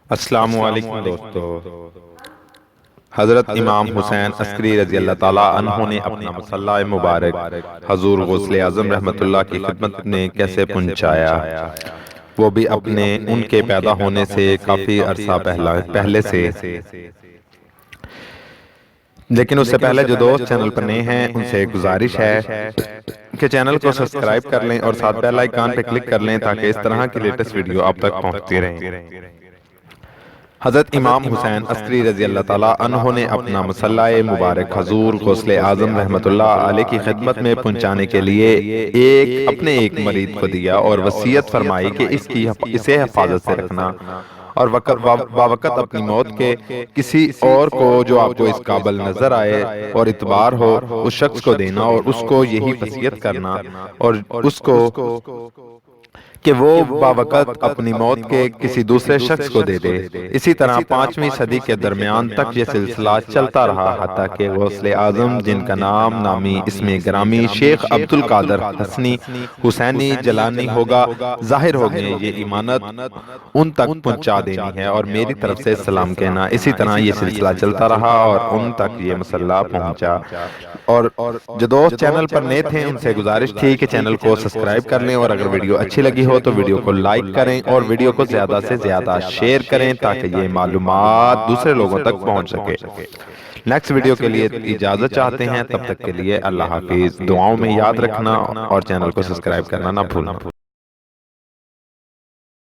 السلام علیکم دوستو۔ حضرت امام حسین عسکری رضی اللہ تعالیٰ عنہ نے اپنا مصلی مبارک حضور غوث اعظم رحمت اللہ کی خدمت میں کیسے پہنچایا، وہ بھی اپنے ان کے پیدا ہونے سے کافی عرصہ پہلے سے۔ لیکن اس سے پہلے جو دوست چینل پر نئے ہیں ان سے گزارش ہے کہ چینل کو سبسکرائب کر لیں اور ساتھ بیل آئیکن پہ کلک کر لیں تاکہ اس طرح کی لیٹسٹ ویڈیو آپ تک پہنچتی رہیں۔ حضرت امام حسین عسکری رضی اللہ تعالیٰ عنہ نے اپنا مصلی مبارک حضور غوث اعظم رحمت اللہ علیہ کی خدمت میں پہنچانے کے لیے اپنے ایک مرید کو دیا اور وصیت فرمائی کہ اسے حفاظت سے رکھنا اور باوقت اپنی موت کے کسی اور کو جو آپ کو اس قابل نظر آئے اور اعتبار ہو اس شخص کو دینا اور اس کو یہی وصیت کرنا اور اس کو کہ وہ باوقت اپنی موت کے کسی دوسرے شخص کو دے دے۔ اسی طرح 5ویں صدی کے درمیان تک یہ سلسلہ چلتا رہا حتیٰ کہ غوث اعظم جن کا نام نامی اسم گرامی شیخ عبدالقادر حسنی حسینی جلانی ہوگا ظاہر ہو گئے، یہ امانت ان تک پہنچا دینی ہے اور میری طرف سے سلام کہنا۔ اسی طرح یہ سلسلہ چلتا رہا اور ان تک یہ مصلی پہنچا۔ اور جو دوست چینل پر نئے تھے ان سے گزارش تھی کہ چینل کو سبسکرائب کر لیں اور اگر ویڈیو اچھی لگی ہو تو ویڈیو کو لائک کریں اور ویڈیو کو زیادہ سے زیادہ شیئر کریں تاکہ یہ معلومات دوسرے لوگوں تک پہنچ سکے۔ نیکسٹ ویڈیو کے لیے اجازت چاہتے ہیں، تب تک کے لیے اللہ حافظ۔ دعاؤں میں یاد رکھنا اور چینل کو سبسکرائب کرنا نہ بھولنا۔